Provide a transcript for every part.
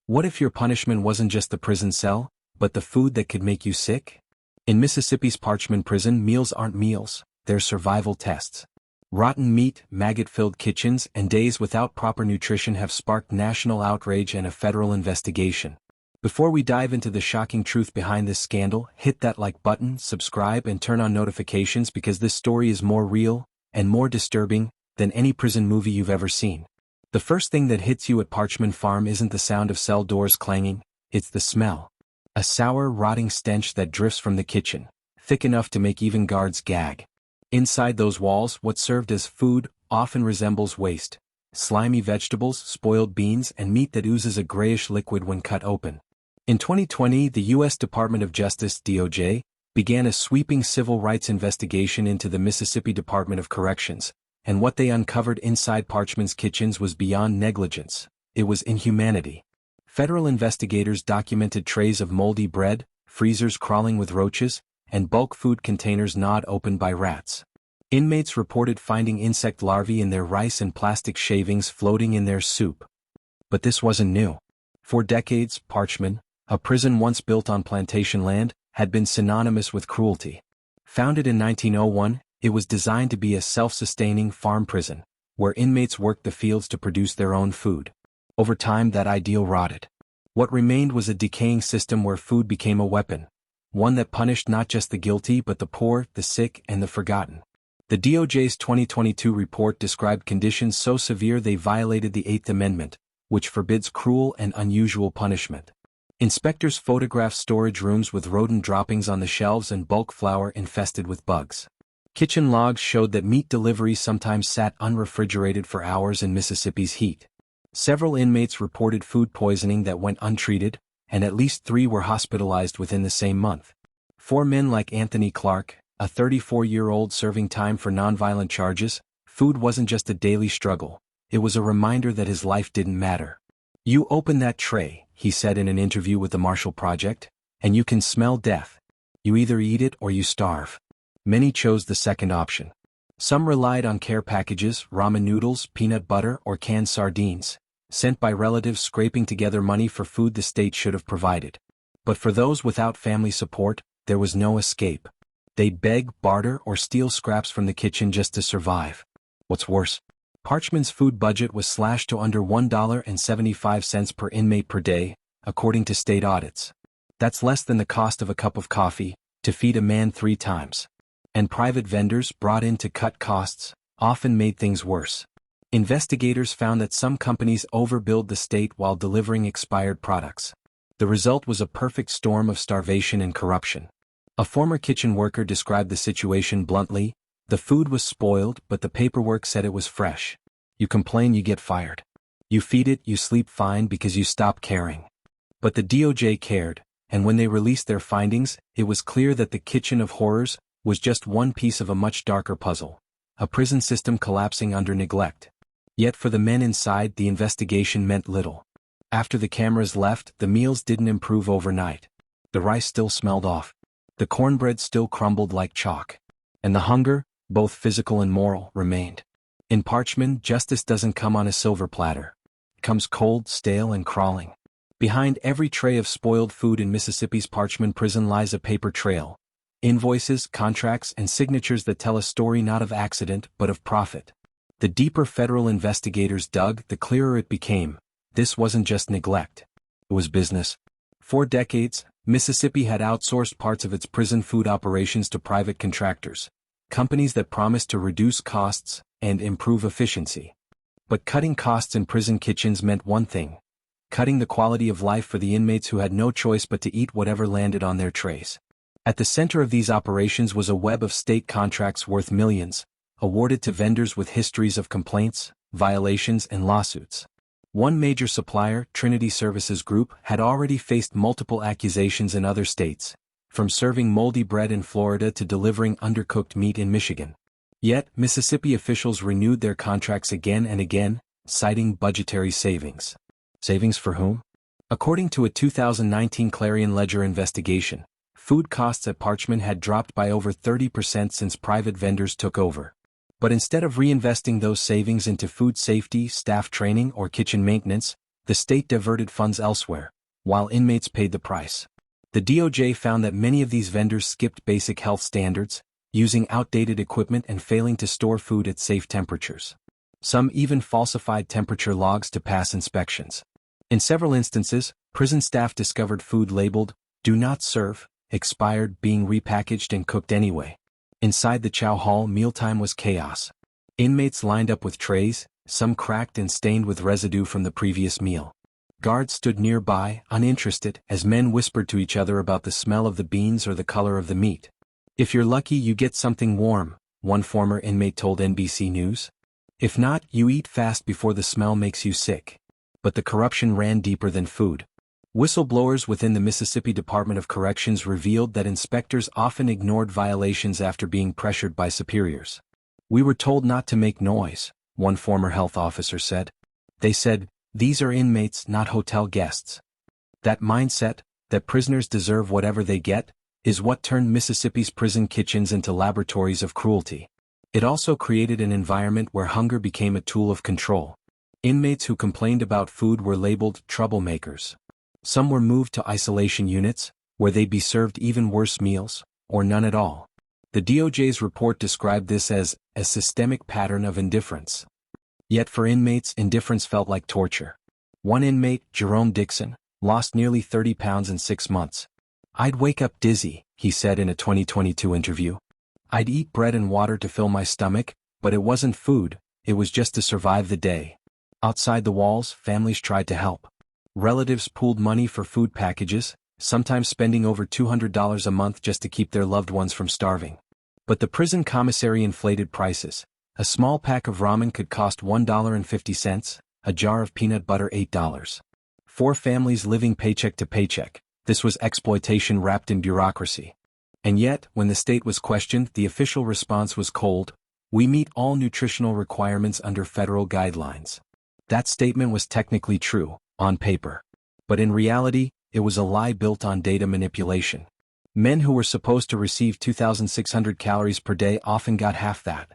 What if your punishment wasn't just the prison cell, but the food that could make you sick? In Mississippi's Parchman prison, meals aren't meals, they're survival tests. Rotten meat, maggot-filled kitchens, and days without proper nutrition have sparked national outrage and a federal investigation. Before we dive into the shocking truth behind this scandal, hit that like button, subscribe, and turn on notifications because this story is more real and more disturbing than any prison movie you've ever seen. The first thing that hits you at Parchman Farm isn't the sound of cell doors clanging, it's the smell. A sour, rotting stench that drifts from the kitchen, thick enough to make even guards gag. Inside those walls, what served as food often resembles waste. Slimy vegetables, spoiled beans, and meat that oozes a grayish liquid when cut open. In 2020, the U.S. Department of Justice (DOJ) began a sweeping civil rights investigation into the Mississippi Department of Corrections, and what they uncovered inside Parchman's kitchens was beyond negligence. It was inhumanity. Federal investigators documented trays of moldy bread, freezers crawling with roaches, and bulk food containers gnawed open by rats. Inmates reported finding insect larvae in their rice and plastic shavings floating in their soup. But this wasn't new. For decades, Parchman, a prison once built on plantation land, had been synonymous with cruelty. Founded in 1901, it was designed to be a self-sustaining farm prison, where inmates worked the fields to produce their own food. Over time, that ideal rotted. What remained was a decaying system where food became a weapon, one that punished not just the guilty but the poor, the sick, and the forgotten. The DOJ's 2022 report described conditions so severe they violated the Eighth Amendment, which forbids cruel and unusual punishment. Inspectors photographed storage rooms with rodent droppings on the shelves and bulk flour infested with bugs. Kitchen logs showed that meat deliveries sometimes sat unrefrigerated for hours in Mississippi's heat. Several inmates reported food poisoning that went untreated, and at least 3 were hospitalized within the same month. For men like Anthony Clark, a 34-year-old serving time for nonviolent charges, food wasn't just a daily struggle, it was a reminder that his life didn't matter. "You open that tray," he said in an interview with the Marshall Project, "and you can smell death. You either eat it or you starve." Many chose the second option. Some relied on care packages, ramen noodles, peanut butter, or canned sardines, sent by relatives scraping together money for food the state should have provided. But for those without family support, there was no escape. They'd beg, barter, or steal scraps from the kitchen just to survive. What's worse, Parchman's food budget was slashed to under $1.75 per inmate per day, according to state audits. That's less than the cost of a cup of coffee to feed a man 3 times. And private vendors brought in to cut costs often made things worse. Investigators found that some companies overbilled the state while delivering expired products. The result was a perfect storm of starvation and corruption. A former kitchen worker described the situation bluntly: "The food was spoiled, but the paperwork said it was fresh. You complain, you get fired. You feed it, you sleep fine because you stop caring." But the DOJ cared, and when they released their findings, it was clear that the kitchen of horrors was just one piece of a much darker puzzle, a prison system collapsing under neglect. Yet for the men inside, the investigation meant little. After the cameras left, the meals didn't improve overnight. The rice still smelled off. The cornbread still crumbled like chalk. And the hunger, both physical and moral, remained. In Parchman, justice doesn't come on a silver platter. It comes cold, stale, and crawling. Behind every tray of spoiled food in Mississippi's Parchman prison lies a paper trail. Invoices, contracts, and signatures that tell a story not of accident but of profit. The deeper federal investigators dug, the clearer it became. This wasn't just neglect. It was business. For decades, Mississippi had outsourced parts of its prison food operations to private contractors, companies that promised to reduce costs and improve efficiency. But cutting costs in prison kitchens meant one thing: cutting the quality of life for the inmates who had no choice but to eat whatever landed on their trays. At the center of these operations was a web of state contracts worth millions, awarded to vendors with histories of complaints, violations, and lawsuits. One major supplier, Trinity Services Group, had already faced multiple accusations in other states, from serving moldy bread in Florida to delivering undercooked meat in Michigan. Yet, Mississippi officials renewed their contracts again and again, citing budgetary savings. Savings for whom? According to a 2019 Clarion Ledger investigation, food costs at Parchman had dropped by over 30% since private vendors took over. But instead of reinvesting those savings into food safety, staff training, or kitchen maintenance, The state diverted funds elsewhere, while inmates paid the price. The DOJ found that many of these vendors skipped basic health standards, using outdated equipment and failing to store food at safe temperatures. Some even falsified temperature logs to pass inspections. In several instances, prison staff discovered food labeled, "Do not serve," expired, being repackaged and cooked anyway. Inside the chow hall, mealtime was chaos. Inmates lined up with trays, some cracked and stained with residue from the previous meal. Guards stood nearby, uninterested, as men whispered to each other about the smell of the beans or the color of the meat. "If you're lucky, you get something warm," one former inmate told NBC News. "If not, you eat fast before the smell makes you sick." But the corruption ran deeper than food. Whistleblowers within the Mississippi Department of Corrections revealed that inspectors often ignored violations after being pressured by superiors. "We were told not to make noise," one former health officer said. "They said, 'These are inmates, not hotel guests.'" That mindset, that prisoners deserve whatever they get, is what turned Mississippi's prison kitchens into laboratories of cruelty. It also created an environment where hunger became a tool of control. Inmates who complained about food were labeled troublemakers. Some were moved to isolation units, where they'd be served even worse meals, or none at all. The DOJ's report described this as a systemic pattern of indifference. Yet for inmates, indifference felt like torture. One inmate, Jerome Dixon, lost nearly 30 pounds in 6 months. "I'd wake up dizzy," he said in a 2022 interview. "I'd eat bread and water to fill my stomach, but it wasn't food, it was just to survive the day." Outside the walls, families tried to help. Relatives pooled money for food packages, sometimes spending over $200 a month just to keep their loved ones from starving. But the prison commissary inflated prices. A small pack of ramen could cost $1.50, a jar of peanut butter $8. 4 families living paycheck to paycheck. This was exploitation wrapped in bureaucracy. And yet, when the state was questioned, the official response was cold: "We meet all nutritional requirements under federal guidelines." That statement was technically true, on paper. But in reality, it was a lie built on data manipulation. Men who were supposed to receive 2,600 calories per day often got half that.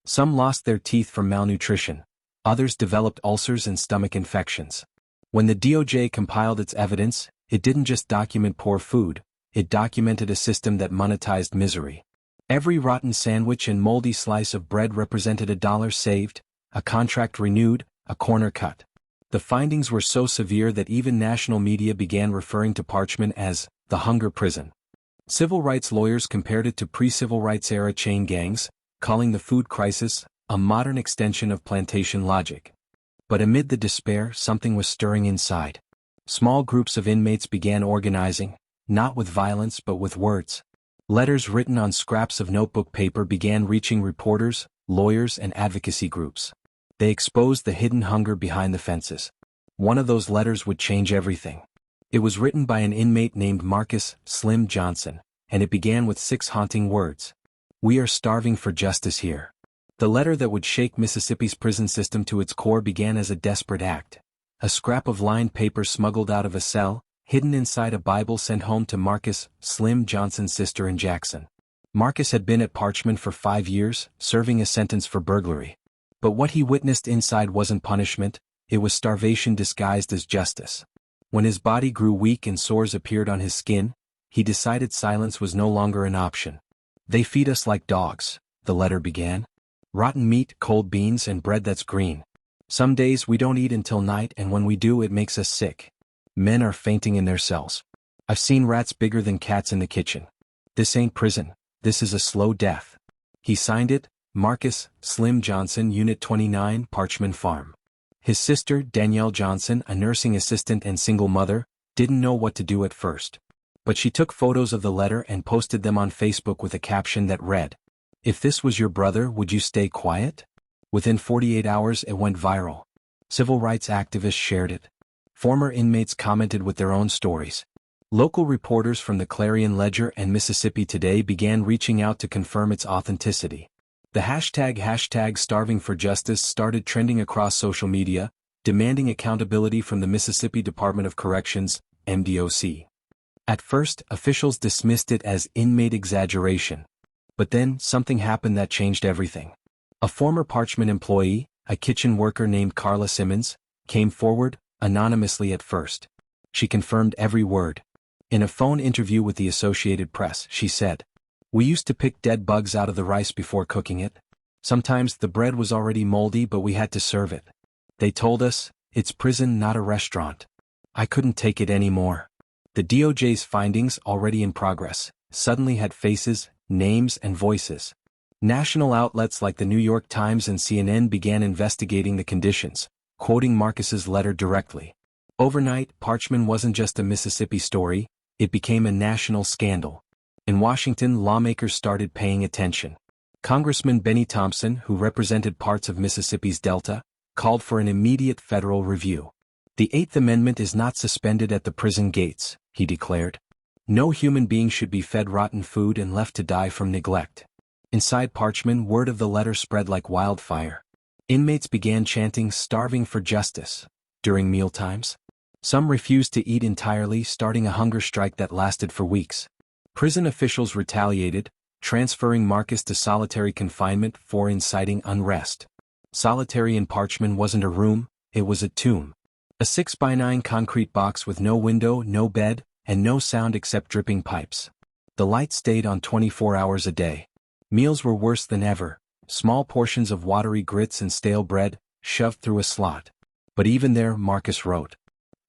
Some lost their teeth from malnutrition. Others developed ulcers and stomach infections. When the DOJ compiled its evidence, it didn't just document poor food, it documented a system that monetized misery. Every rotten sandwich and moldy slice of bread represented $1 saved, a contract renewed, a corner cut. The findings were so severe that even national media began referring to Parchman as the hunger prison. Civil rights lawyers compared it to pre-civil rights era chain gangs, calling the food crisis a modern extension of plantation logic. But amid the despair, something was stirring inside. Small groups of inmates began organizing, not with violence but with words. Letters written on scraps of notebook paper began reaching reporters, lawyers, and advocacy groups. They exposed the hidden hunger behind the fences. One of those letters would change everything. It was written by an inmate named Marcus "Slim" Johnson, and it began with 6 haunting words. "We are starving for justice here." The letter that would shake Mississippi's prison system to its core began as a desperate act. A scrap of lined paper smuggled out of a cell, hidden inside a Bible sent home to Marcus "Slim" Johnson's sister in Jackson. Marcus had been at Parchman for 5 years, serving a sentence for burglary. But what he witnessed inside wasn't punishment, it was starvation disguised as justice. When his body grew weak and sores appeared on his skin, he decided silence was no longer an option. "They feed us like dogs," the letter began. "Rotten meat, cold beans, and bread that's green. Some days we don't eat until night, and when we do it makes us sick. Men are fainting in their cells. I've seen rats bigger than cats in the kitchen. This ain't prison, this is a slow death." He signed it, Marcus "Slim" Johnson, Unit 29, Parchman Farm. His sister, Danielle Johnson, a nursing assistant and single mother, didn't know what to do at first. But she took photos of the letter and posted them on Facebook with a caption that read, "If this was your brother, would you stay quiet?" Within 48 hours it went viral. Civil rights activists shared it. Former inmates commented with their own stories. Local reporters from the Clarion Ledger and Mississippi Today began reaching out to confirm its authenticity. The hashtag starving for justice started trending across social media, demanding accountability from the Mississippi Department of Corrections, MDOC. At first, officials dismissed it as inmate exaggeration. But then, something happened that changed everything. A former Parchman employee, a kitchen worker named Carla Simmons, came forward, anonymously at first. She confirmed every word. In a phone interview with the Associated Press, she said, "We used to pick dead bugs out of the rice before cooking it. Sometimes the bread was already moldy, but we had to serve it. They told us, it's prison, not a restaurant. I couldn't take it anymore." The DOJ's findings, already in progress, suddenly had faces, names, and voices. National outlets like the New York Times and CNN began investigating the conditions, quoting Marcus's letter directly. Overnight, Parchman wasn't just a Mississippi story, it became a national scandal. In Washington, lawmakers started paying attention. Congressman Benny Thompson, who represented parts of Mississippi's Delta, called for an immediate federal review. "The Eighth Amendment is not suspended at the prison gates," he declared. "No human being should be fed rotten food and left to die from neglect." Inside Parchman, word of the letter spread like wildfire. Inmates began chanting "starving for justice" during mealtimes. Some refused to eat entirely, starting a hunger strike that lasted for weeks. Prison officials retaliated, transferring Marcus to solitary confinement for inciting unrest. Solitary in Parchman wasn't a room, it was a tomb. A 6x9 concrete box with no window, no bed, and no sound except dripping pipes. The light stayed on 24 hours a day. Meals were worse than ever, small portions of watery grits and stale bread, shoved through a slot. But even there, Marcus wrote.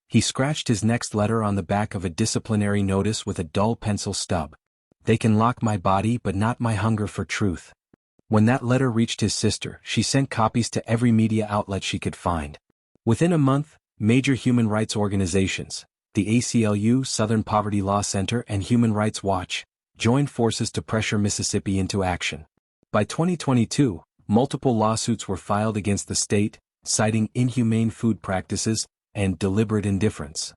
He scratched his next letter on the back of a disciplinary notice with a dull pencil stub. "They can lock my body but not my hunger for truth." When that letter reached his sister, she sent copies to every media outlet she could find. Within a month, major human rights organizations, the ACLU, Southern Poverty Law Center, and Human Rights Watch, joined forces to pressure Mississippi into action. By 2022, multiple lawsuits were filed against the state, citing inhumane food practices and deliberate indifference.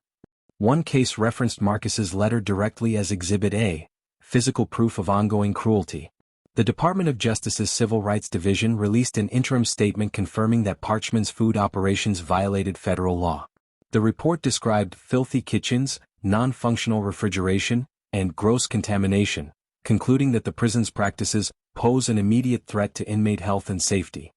One case referenced Marcus's letter directly as Exhibit A, physical proof of ongoing cruelty. The Department of Justice's Civil Rights Division released an interim statement confirming that Parchman's food operations violated federal law. The report described filthy kitchens, non-functional refrigeration, and gross contamination, concluding that the prison's practices pose an immediate threat to inmate health and safety.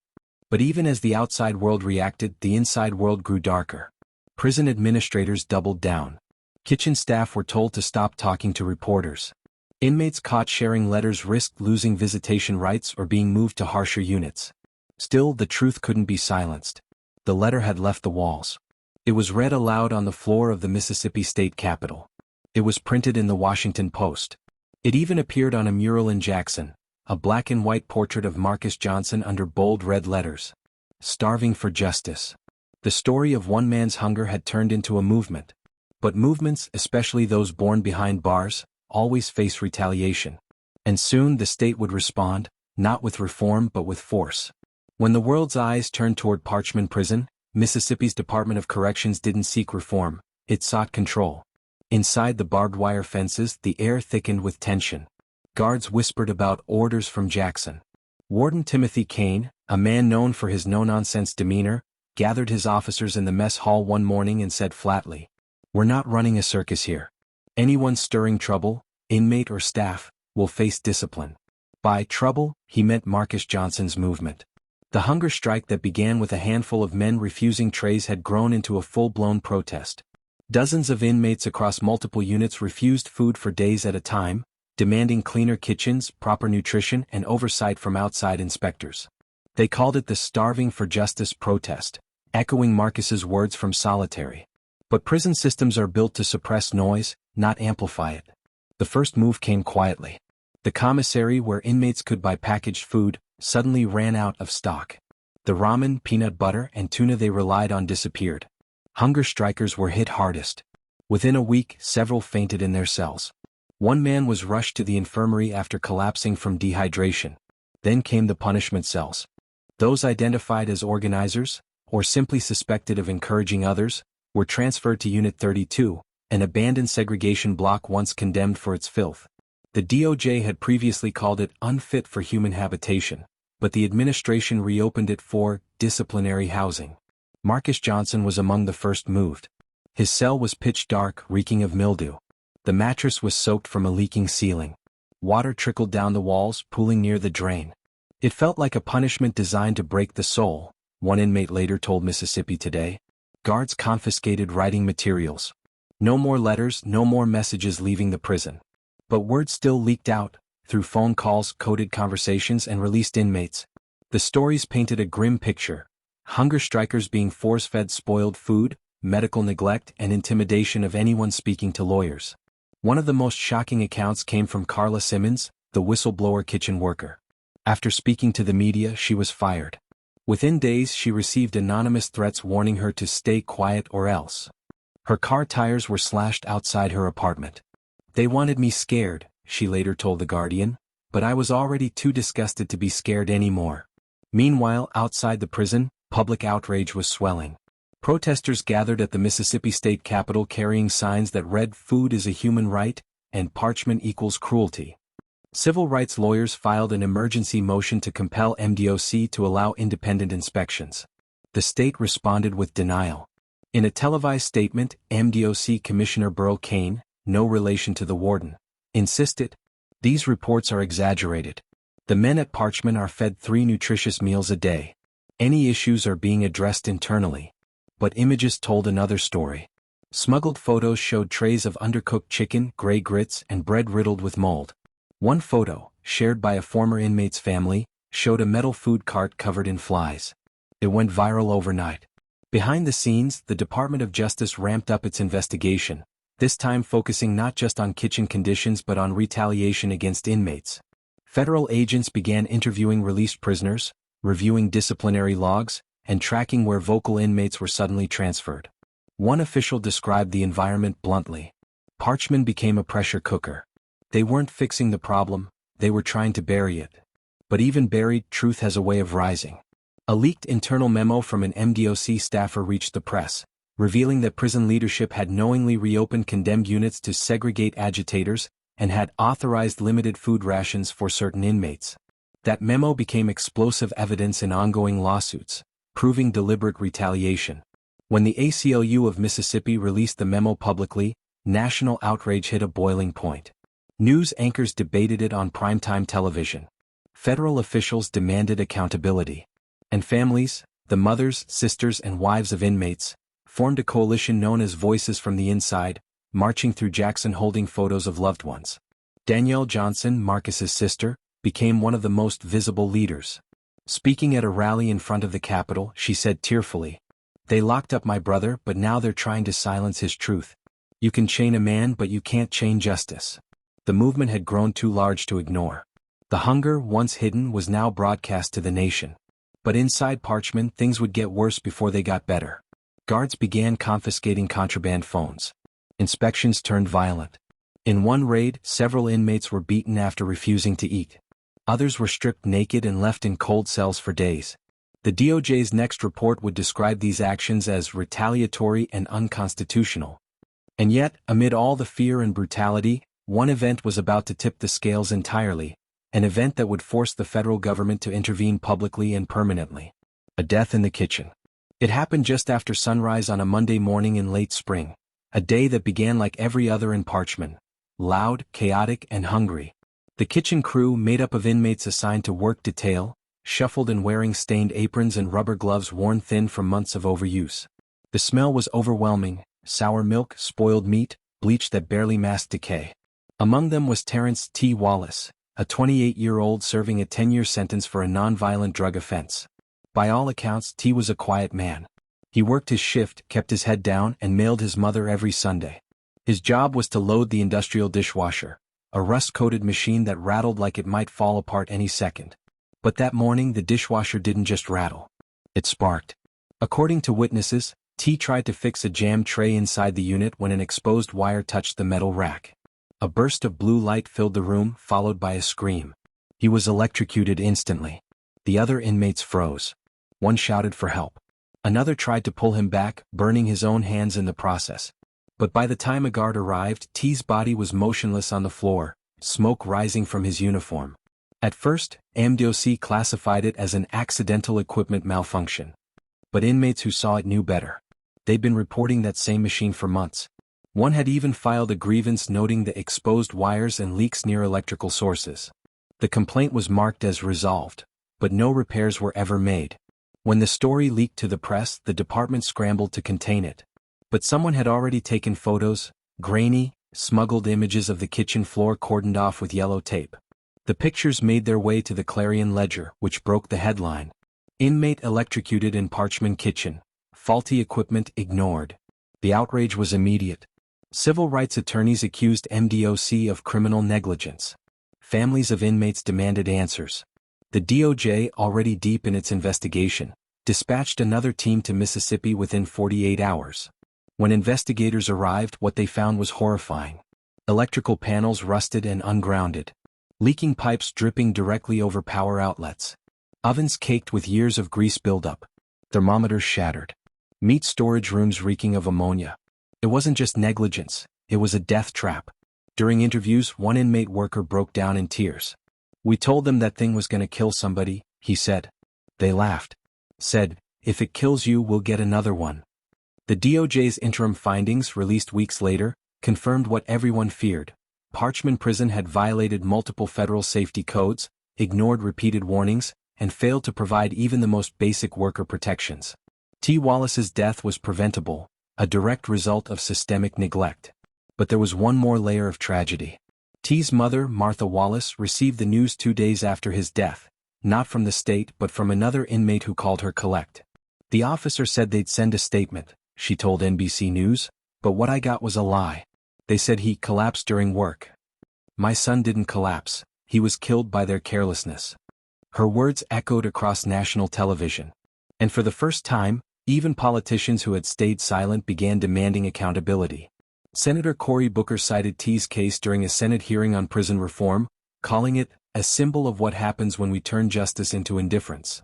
But even as the outside world reacted, the inside world grew darker. Prison administrators doubled down. Kitchen staff were told to stop talking to reporters. Inmates caught sharing letters risked losing visitation rights or being moved to harsher units. Still, the truth couldn't be silenced. The letter had left the walls. It was read aloud on the floor of the Mississippi State Capitol. It was printed in the Washington Post. It even appeared on a mural in Jackson, a black and white portrait of Marcus Johnson under bold red letters. "Starving for justice." The story of one man's hunger had turned into a movement. But movements, especially those born behind bars, always face retaliation. And soon the state would respond, not with reform but with force. When the world's eyes turned toward Parchman Prison, Mississippi's Department of Corrections didn't seek reform, it sought control. Inside the barbed wire fences, the air thickened with tension. Guards whispered about orders from Jackson. Warden Timothy Kane, a man known for his no-nonsense demeanor, gathered his officers in the mess hall one morning and said flatly, "We're not running a circus here. Anyone stirring trouble, inmate or staff, will face discipline." By trouble, he meant Marcus Johnson's movement. The hunger strike that began with a handful of men refusing trays had grown into a full-blown protest. Dozens of inmates across multiple units refused food for days at a time, demanding cleaner kitchens, proper nutrition, and oversight from outside inspectors. They called it the Starving for Justice protest, echoing Marcus's words from solitary. But prison systems are built to suppress noise, not amplify it. The first move came quietly. The commissary, where inmates could buy packaged food, suddenly ran out of stock. The ramen, peanut butter, and tuna they relied on disappeared. Hunger strikers were hit hardest. Within a week, several fainted in their cells. One man was rushed to the infirmary after collapsing from dehydration. Then came the punishment cells. Those identified as organizers, or simply suspected of encouraging others, were transferred to Unit 32, an abandoned segregation block once condemned for its filth. The DOJ had previously called it unfit for human habitation, but the administration reopened it for disciplinary housing. Marcus Johnson was among the first moved. His cell was pitch dark, reeking of mildew. The mattress was soaked from a leaking ceiling. Water trickled down the walls, pooling near the drain. It felt like a punishment designed to break the soul, one inmate later told Mississippi Today. Guards confiscated writing materials. No more letters, no more messages leaving the prison. But word still leaked out, through phone calls, coded conversations, and released inmates. The stories painted a grim picture. Hunger strikers being force-fed spoiled food, medical neglect, and intimidation of anyone speaking to lawyers. One of the most shocking accounts came from Carla Simmons, the whistleblower kitchen worker. After speaking to the media, she was fired. Within days, she received anonymous threats warning her to stay quiet or else. Her car tires were slashed outside her apartment. "They wanted me scared," she later told The Guardian, "but I was already too disgusted to be scared anymore." Meanwhile, outside the prison, public outrage was swelling. Protesters gathered at the Mississippi state capitol carrying signs that read "Food is a human right" and "Parchman equals cruelty." Civil rights lawyers filed an emergency motion to compel MDOC to allow independent inspections. The state responded with denial. In a televised statement, MDOC Commissioner Burl Cain, no relation to the warden, insisted, "These reports are exaggerated. The men at Parchman are fed 3 nutritious meals a day. Any issues are being addressed internally." But images told another story. Smuggled photos showed trays of undercooked chicken, gray grits, and bread riddled with mold. One photo, shared by a former inmate's family, showed a metal food cart covered in flies. It went viral overnight. Behind the scenes, the Department of Justice ramped up its investigation, this time focusing not just on kitchen conditions but on retaliation against inmates. Federal agents began interviewing released prisoners, reviewing disciplinary logs, and tracking where vocal inmates were suddenly transferred. One official described the environment bluntly. Parchman became a pressure cooker. They weren't fixing the problem, they were trying to bury it. But even buried, truth has a way of rising. A leaked internal memo from an MDOC staffer reached the press, revealing that prison leadership had knowingly reopened condemned units to segregate agitators and had authorized limited food rations for certain inmates. That memo became explosive evidence in ongoing lawsuits, proving deliberate retaliation. When the ACLU of Mississippi released the memo publicly, national outrage hit a boiling point. News anchors debated it on primetime television. Federal officials demanded accountability. And families, the mothers, sisters, and wives of inmates, formed a coalition known as Voices from the Inside, marching through Jackson holding photos of loved ones. Danielle Johnson, Marcus's sister, became one of the most visible leaders. Speaking at a rally in front of the Capitol, she said tearfully, "They locked up my brother, but now they're trying to silence his truth. You can chain a man, but you can't chain justice." The movement had grown too large to ignore. The hunger, once hidden, was now broadcast to the nation. But inside Parchman, things would get worse before they got better. Guards began confiscating contraband phones. Inspections turned violent. In one raid, several inmates were beaten after refusing to eat. Others were stripped naked and left in cold cells for days. The DOJ's next report would describe these actions as retaliatory and unconstitutional. And yet, amid all the fear and brutality, one event was about to tip the scales entirely, an event that would force the federal government to intervene publicly and permanently. A death in the kitchen. It happened just after sunrise on a Monday morning in late spring, a day that began like every other in Parchman, loud, chaotic, and hungry. The kitchen crew, made up of inmates assigned to work detail, shuffled and wearing stained aprons and rubber gloves worn thin from months of overuse. The smell was overwhelming: sour milk, spoiled meat, bleach that barely masked decay. Among them was Terrence T. Wallace, a 28-year-old serving a 10-year sentence for a nonviolent drug offense. By all accounts, T was a quiet man. He worked his shift, kept his head down, and mailed his mother every Sunday. His job was to load the industrial dishwasher, a rust-coated machine that rattled like it might fall apart any second. But that morning, the dishwasher didn't just rattle. It sparked. According to witnesses, T tried to fix a jammed tray inside the unit when an exposed wire touched the metal rack. A burst of blue light filled the room, followed by a scream. He was electrocuted instantly. The other inmates froze. One shouted for help. Another tried to pull him back, burning his own hands in the process. But by the time a guard arrived, T's body was motionless on the floor, smoke rising from his uniform. At first, MDOC classified it as an accidental equipment malfunction. But inmates who saw it knew better. They'd been reporting that same machine for months. One had even filed a grievance noting the exposed wires and leaks near electrical sources. The complaint was marked as resolved, but no repairs were ever made. When the story leaked to the press, the department scrambled to contain it. But someone had already taken photos, grainy, smuggled images of the kitchen floor cordoned off with yellow tape. The pictures made their way to the Clarion Ledger, which broke the headline: "Inmate electrocuted in Parchman kitchen. Faulty equipment ignored." The outrage was immediate. Civil rights attorneys accused MDOC of criminal negligence. Families of inmates demanded answers. The DOJ, already deep in its investigation, dispatched another team to Mississippi within 48 hours. When investigators arrived, what they found was horrifying. Electrical panels rusted and ungrounded. Leaking pipes dripping directly over power outlets. Ovens caked with years of grease buildup. Thermometers shattered. Meat storage rooms reeking of ammonia. It wasn't just negligence, it was a death trap. During interviews, one inmate worker broke down in tears. "We told them that thing was gonna kill somebody," he said. They laughed. Said, "If it kills you, we'll get another one." The DOJ's interim findings, released weeks later, confirmed what everyone feared. Parchman Prison had violated multiple federal safety codes, ignored repeated warnings, and failed to provide even the most basic worker protections. T. Wallace's death was preventable, a direct result of systemic neglect. But there was one more layer of tragedy. T's mother, Martha Wallace, received the news 2 days after his death, not from the state but from another inmate who called her collect. "The officer said they'd send a statement," she told NBC News, "but what I got was a lie. They said he collapsed during work. My son didn't collapse, he was killed by their carelessness." Her words echoed across national television. And for the first time, even politicians who had stayed silent began demanding accountability. Senator Cory Booker cited T's case during a Senate hearing on prison reform, calling it a symbol of what happens when we turn justice into indifference.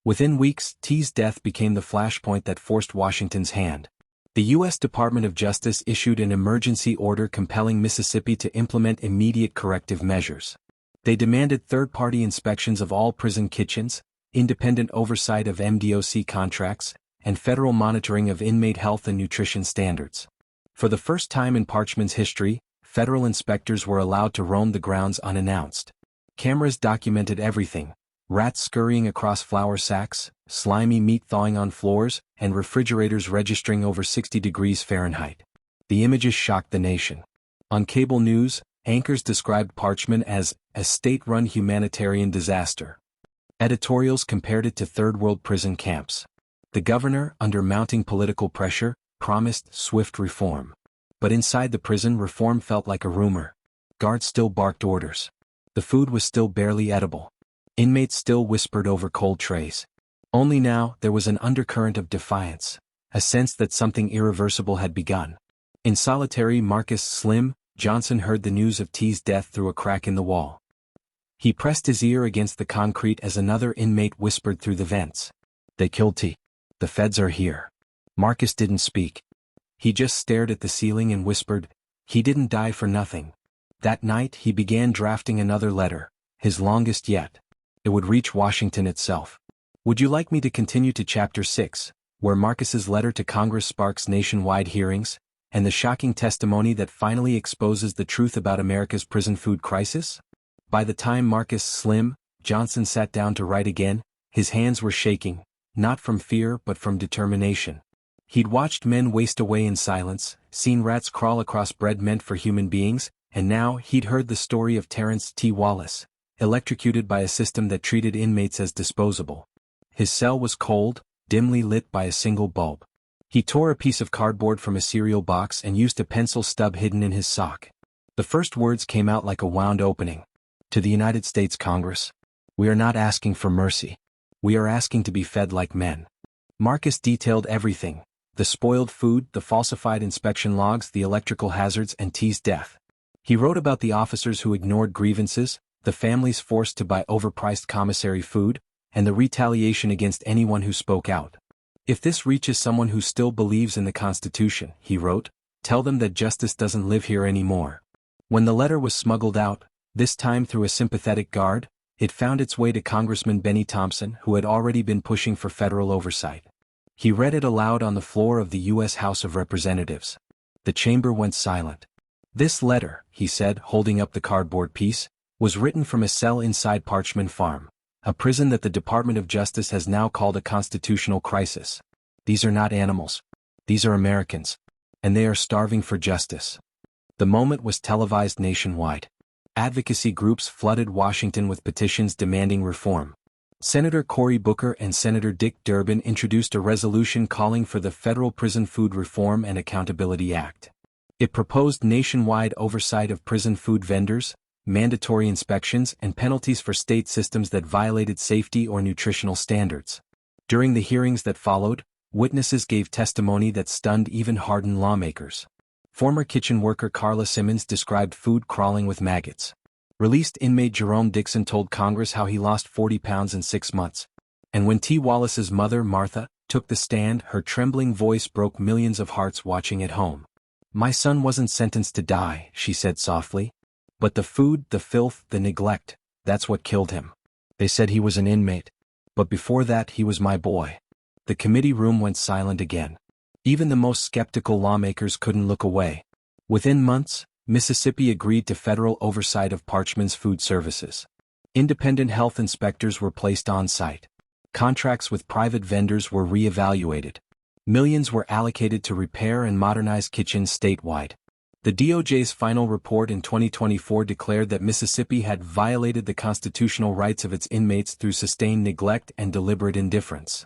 Within weeks, T's death became the flashpoint that forced Washington's hand. The U.S. Department of Justice issued an emergency order compelling Mississippi to implement immediate corrective measures. They demanded third-party inspections of all prison kitchens, independent oversight of MDOC contracts, and federal monitoring of inmate health and nutrition standards. For the first time in Parchman's history, federal inspectors were allowed to roam the grounds unannounced. Cameras documented everything: rats scurrying across flour sacks, slimy meat thawing on floors, and refrigerators registering over 60 degrees Fahrenheit. The images shocked the nation. On cable news, anchors described Parchman as a state-run humanitarian disaster. Editorials compared it to third-world prison camps. The governor, under mounting political pressure, promised swift reform. But inside the prison, reform felt like a rumor. Guards still barked orders. The food was still barely edible. Inmates still whispered over cold trays. Only now, there was an undercurrent of defiance, a sense that something irreversible had begun. In solitary, Marcus "Slim" Johnson heard the news of T's death through a crack in the wall. He pressed his ear against the concrete as another inmate whispered through the vents. "They killed T. The feds are here." Marcus didn't speak. He just stared at the ceiling and whispered, "He didn't die for nothing." That night he began drafting another letter, his longest yet. It would reach Washington itself. Would you like me to continue to Chapter 6, where Marcus's letter to Congress sparks nationwide hearings, and the shocking testimony that finally exposes the truth about America's prison food crisis? By the time Marcus "Slim" Johnson sat down to write again, his hands were shaking, not from fear but from determination. He'd watched men waste away in silence, seen rats crawl across bread meant for human beings, and now he'd heard the story of Terrence T. Wallace, electrocuted by a system that treated inmates as disposable. His cell was cold, dimly lit by a single bulb. He tore a piece of cardboard from a cereal box and used a pencil stub hidden in his sock. The first words came out like a wound opening. "To the United States Congress. We are not asking for mercy. We are asking to be fed like men." Marcus detailed everything: the spoiled food, the falsified inspection logs, the electrical hazards, and T's death. He wrote about the officers who ignored grievances, the families forced to buy overpriced commissary food, and the retaliation against anyone who spoke out. "If this reaches someone who still believes in the Constitution," he wrote, "tell them that justice doesn't live here anymore." When the letter was smuggled out, this time through a sympathetic guard, it found its way to Congressman Benny Thompson, who had already been pushing for federal oversight. He read it aloud on the floor of the U.S. House of Representatives. The chamber went silent. "This letter," he said, holding up the cardboard piece, "was written from a cell inside Parchman Farm. A prison that the Department of Justice has now called a constitutional crisis. These are not animals. These are Americans. And they are starving for justice. The moment was televised nationwide. Advocacy groups flooded Washington with petitions demanding reform. Senator Cory Booker and Senator Dick Durbin introduced a resolution calling for the Federal Prison Food Reform and Accountability Act. It proposed nationwide oversight of prison food vendors, mandatory inspections and penalties for state systems that violated safety or nutritional standards. During the hearings that followed, witnesses gave testimony that stunned even hardened lawmakers. Former kitchen worker Carla Simmons described food crawling with maggots. Released inmate Jerome Dixon told Congress how he lost 40 pounds in 6 months. And when T. Wallace's mother, Martha, took the stand, her trembling voice broke millions of hearts watching at home. "My son wasn't sentenced to die," she said softly. "But the food, the filth, the neglect, that's what killed him. They said he was an inmate. But before that he was my boy." The committee room went silent again. Even the most skeptical lawmakers couldn't look away. Within months, Mississippi agreed to federal oversight of Parchman's food services. Independent health inspectors were placed on site. Contracts with private vendors were re-evaluated. Millions were allocated to repair and modernize kitchens statewide. The DOJ's final report in 2024 declared that Mississippi had violated the constitutional rights of its inmates through sustained neglect and deliberate indifference.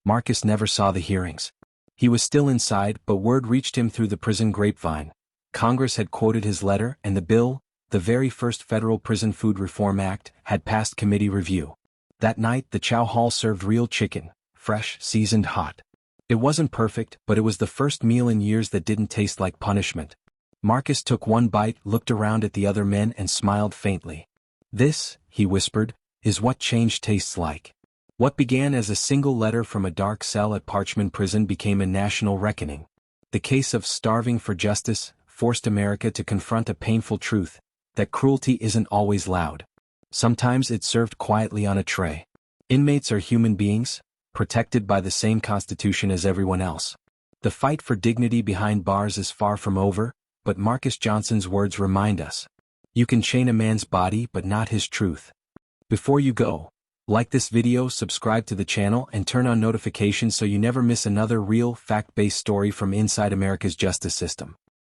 Marcus never saw the hearings. He was still inside, but word reached him through the prison grapevine. Congress had quoted his letter, and the bill, the very first Federal Prison Food Reform Act, had passed committee review. That night the chow hall served real chicken, fresh, seasoned hot. It wasn't perfect, but it was the first meal in years that didn't taste like punishment. Marcus took one bite, looked around at the other men and smiled faintly. "This," he whispered, "is what change tastes like." What began as a single letter from a dark cell at Parchman Prison became a national reckoning. The case of starving for justice forced America to confront a painful truth, that cruelty isn't always loud. Sometimes it's served quietly on a tray. Inmates are human beings, protected by the same constitution as everyone else. The fight for dignity behind bars is far from over, but Marcus Johnson's words remind us. You can chain a man's body but not his truth. Before you go, like this video, subscribe to the channel and turn on notifications so you never miss another real, fact-based story from inside America's justice system.